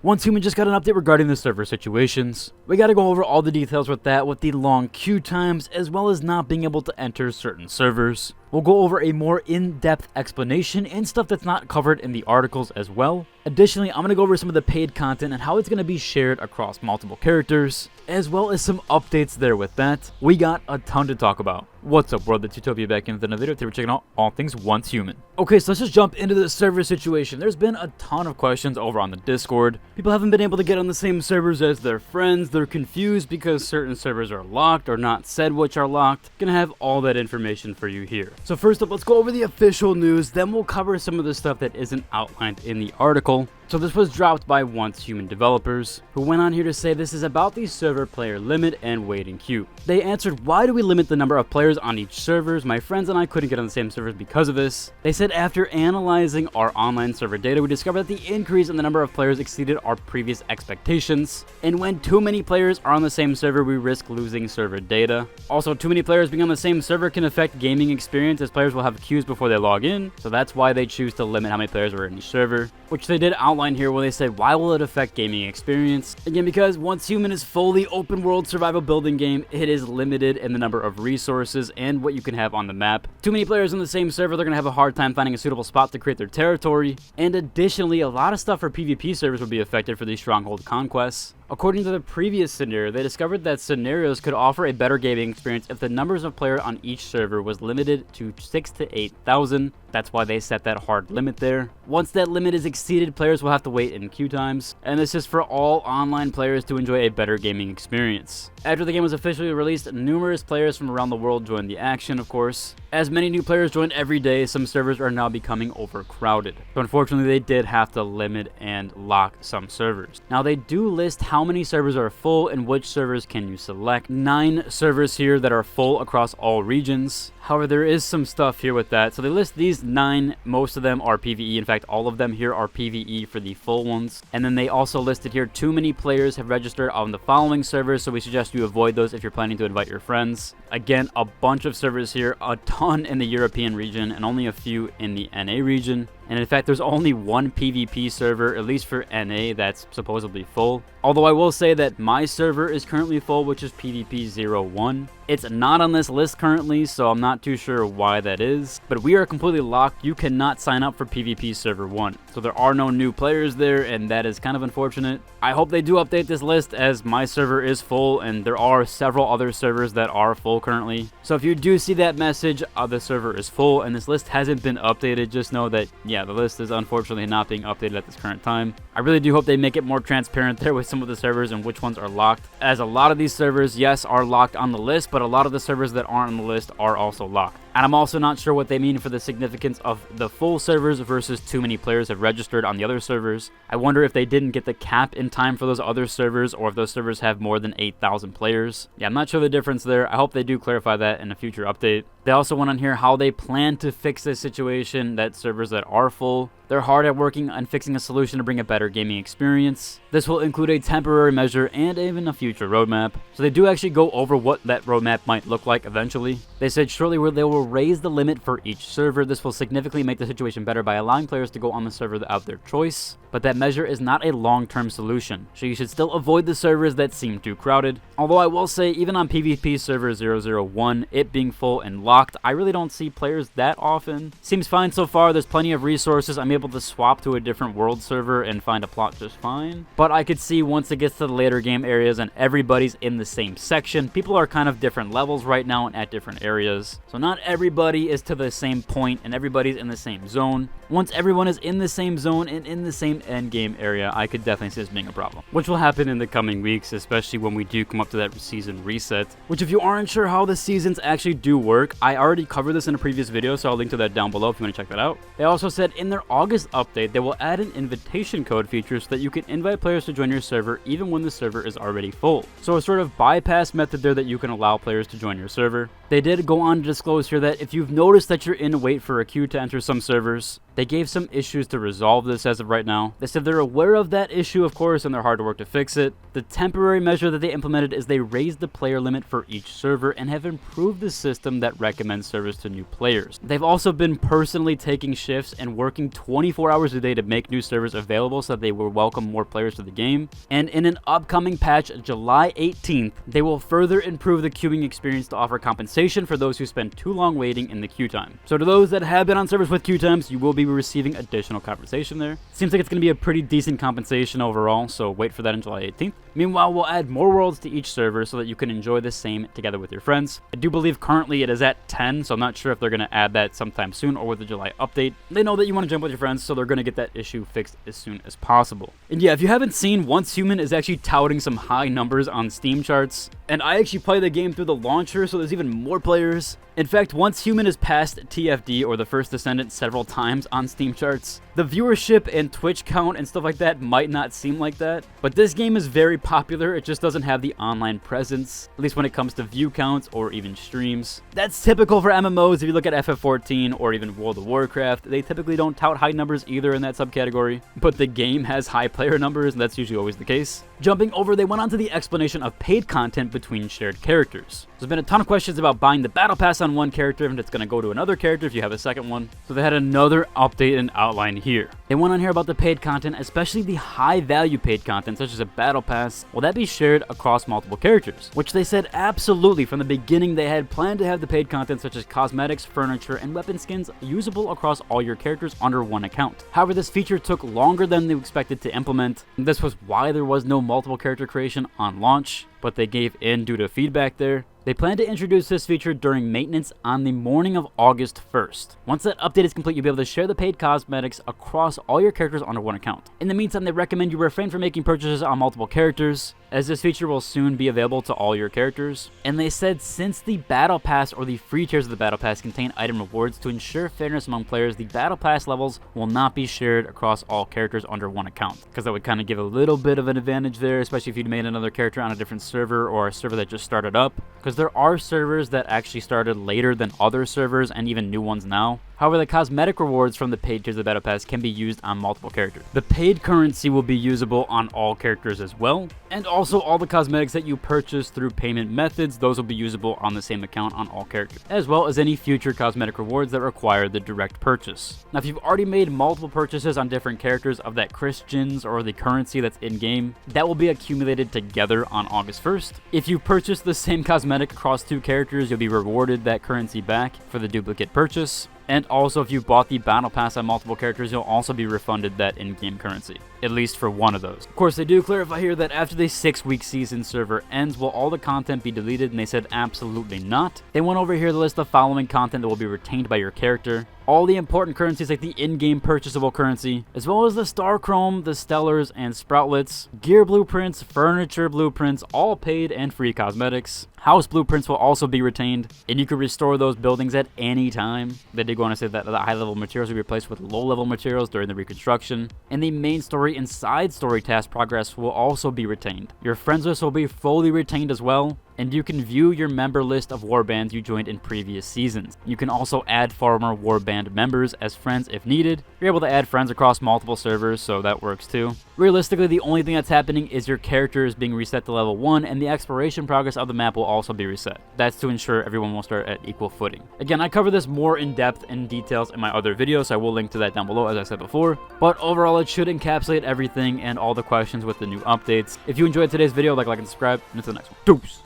Once Human just got an update regarding the server situations. We gotta go over all the details with that, with the long queue times, as well as not being able to enter certain servers. We'll go over a more in-depth explanation and stuff that's not covered in the articles as well. Additionally, I'm going to go over some of the paid content and how it's going to be shared across multiple characters, as well as some updates there with that. We got a ton to talk about. What's up world, it's Utopia back in with another video. Today we're checking out all things Once Human. Okay, so let's just jump into the server situation. There's been a ton of questions over on the Discord. People haven't been able to get on the same servers as their friends. They're confused because certain servers are locked or not said which are locked. Gonna have all that information for you here. So first up, let's go over the official news, then we'll cover some of the stuff that isn't outlined in the article. So this was dropped by Once Human developers, who went on here to say this is about the server player limit and waiting queue. They answered, why do we limit the number of players on each servers? My friends and I couldn't get on the same servers because of this. They said after analyzing our online server data, we discovered that the increase in the number of players exceeded our previous expectations. And when too many players are on the same server, we risk losing server data. Also, too many players being on the same server can affect gaming experience, as players will have queues before they log in. So that's why they choose to limit how many players are in each server, which they did outline here where they said, why will it affect gaming experience? Again, because Once Human is fully open world survival building game, it is limited in the number of resources and what you can have on the map. Too many players on the same server, they're gonna have a hard time finding a suitable spot to create their territory. And additionally, a lot of stuff for PvP servers will be affected for these stronghold conquests. According to the previous scenario, they discovered that scenarios could offer a better gaming experience if the numbers of players on each server was limited to 6,000 to 8,000. That's why they set that hard limit there. Once that limit is exceeded, players will have to wait in queue times, and this is for all online players to enjoy a better gaming experience. After the game was officially released, numerous players from around the world joined the action, of course. As many new players join every day, some servers are now becoming overcrowded. So unfortunately, they did have to limit and lock some servers. Now they do list how many servers are full and which servers can you select. 9 servers here that are full across all regions. However, there is some stuff here with that. So they list these 9, most of them are PvE. In fact, all of them here are PvE for the full ones. And then they also listed here, too many players have registered on the following servers, so we suggest you avoid those if you're planning to invite your friends. Again, a bunch of servers here, a ton in the European region and only a few in the NA region. And in fact, there's only one PvP server, at least for NA, that's supposedly full. Although I will say that my server is currently full, which is PvP01. It's not on this list currently, so I'm not too sure why that is. But we are completely locked. You cannot sign up for PvP server 1. So there are no new players there, and that is kind of unfortunate. I hope they do update this list, as my server is full, and there are several other servers that are full currently. So if you do see that message, the server is full, and this list hasn't been updated, just know that, yeah, the list is unfortunately not being updated at this current time. I really do hope they make it more transparent there with some of the servers and which ones are locked, as a lot of these servers, yes, are locked on the list, but a lot of the servers that aren't on the list are also locked. And I'm also not sure what they mean for the significance of the full servers versus too many players have registered on the other servers. I wonder if they didn't get the cap in time for those other servers, or if those servers have more than 8,000 players. Yeah, I'm not sure the difference there. I hope they do clarify that in a future update. They also went on here how they plan to fix this situation, that servers that are full, they're hard at working on fixing a solution to bring a better gaming experience. This will include a temporary measure and even a future roadmap. So they do actually go over what that roadmap might look like eventually. They said shortly they will raise the limit for each server. This will significantly make the situation better by allowing players to go on the server of their choice. But that measure is not a long-term solution, so you should still avoid the servers that seem too crowded. Although I will say, even on PvP server 001, it being full and locked, I really don't see players that often. Seems fine so far. There's plenty of resources. I'm able to swap to a different world server and find a plot just fine. But I could see once it gets to the later game areas and everybody's in the same section, people are kind of different levels right now and at different areas. So not everybody is to the same point and everybody's in the same zone. Once everyone is in the same zone and in the same end game area, I could definitely see this being a problem, which will happen in the coming weeks, especially when we do come up to that season reset. Which, if you aren't sure how the seasons actually do work, I already covered this in a previous video, so I'll link to that down below if you want to check that out. They also said in their August update, they will add an invitation code feature so that you can invite players to join your server even when the server is already full. So a sort of bypass method there that you can allow players to join your server. They did go on to disclose here that if you've noticed that you're in a wait for a queue to enter some servers, They gave some issues to resolve this as of right now. They said they're aware of that issue, of course, and they're hard to work to fix it. The temporary measure that they implemented is they raised the player limit for each server and have improved the system that recommends servers to new players. They've also been personally taking shifts and working 24 hours a day to make new servers available so that they will welcome more players to the game. And in an upcoming patch, July 18th, they will further improve the queuing experience to offer compensation for those who spend too long waiting in the queue time. So to those that have been on servers with queue times, you will be receiving additional compensation there. Seems like it's going to be a pretty decent compensation overall, so wait for that on July 18th. Meanwhile, we'll add more worlds to each server so that you can enjoy the same together with your friends. I do believe currently it is at 10, so I'm not sure if they're going to add that sometime soon or with the July update. They know that you want to jump with your friends, so they're going to get that issue fixed as soon as possible. And yeah, if you haven't seen, Once Human is actually touting some high numbers on Steam charts, and I actually play the game through the launcher, so there's even more players. In fact, Once Human has passed TFD, or the First Descendant, several times on Steam charts. The viewership and Twitch count and stuff like that might not seem like that, but this game is very popular. It just doesn't have the online presence, at least when it comes to view counts or even streams. That's typical for MMOs. If you look at FF14 or even World of Warcraft, they typically don't tout high numbers either in that subcategory, but the game has high player numbers, and that's usually always the case. Jumping over, they went on to the explanation of paid content between shared characters. There's been a ton of questions about buying the battle pass on one character and it's going to go to another character if you have a second one. So they had another update and outline here. They went on here about the paid content, especially the high value paid content such as a battle pass. Will that be shared across multiple characters? Which they said absolutely. From the beginning they had planned to have the paid content such as cosmetics, furniture, and weapon skins usable across all your characters under one account. However, this feature took longer than they expected to implement. This was why there was no multiple character creation on launch, but they gave in due to feedback there. They plan to introduce this feature during maintenance on the morning of August 1st. Once that update is complete, you'll be able to share the paid cosmetics across all your characters under one account. In the meantime, they recommend you refrain from making purchases on multiple characters, as this feature will soon be available to all your characters. And they said since the Battle Pass or the free tiers of the Battle Pass contain item rewards, to ensure fairness among players, the Battle Pass levels will not be shared across all characters under one account, because that would kind of give a little bit of an advantage there, especially if you'd made another character on a different server or a server that just started up, because there are servers that actually started later than other servers and even new ones now. However, the cosmetic rewards from the paid tiers of the Battle Pass can be used on multiple characters. The paid currency will be usable on all characters as well, and also all the cosmetics that you purchase through payment methods, those will be usable on the same account on all characters, as well as any future cosmetic rewards that require the direct purchase. Now, if you've already made multiple purchases on different characters of that Christians or the currency that's in-game, that will be accumulated together on August 1st. If you purchase the same cosmetic across two characters, you'll be rewarded that currency back for the duplicate purchase. And also, if you bought the Battle Pass on multiple characters, you'll also be refunded that in-game currency, at least for one of those. Of course, they do clarify here that after the 6-week season server ends, will all the content be deleted? And they said absolutely not. They went over here to list the following content that will be retained by your character. All the important currencies like the in-game purchasable currency, as well as the Star Chrome, the Stellars, and Sproutlets, gear blueprints, furniture blueprints, all paid and free cosmetics. House blueprints will also be retained, and you can restore those buildings at any time. They did go on to say that the high-level materials will be replaced with low-level materials during the reconstruction, and the main story and side story task progress will also be retained. Your friends list will be fully retained as well, and you can view your member list of warbands you joined in previous seasons. You can also add former warband members as friends if needed. You're able to add friends across multiple servers, so that works too. Realistically, the only thing that's happening is your character is being reset to level 1, and the exploration progress of the map will also be reset. That's to ensure everyone will start at equal footing. Again, I cover this more in depth and details in my other videos, so I will link to that down below as I said before. But overall, it should encapsulate everything and all the questions with the new updates. If you enjoyed today's video, like and subscribe, and until the next one. Deuce!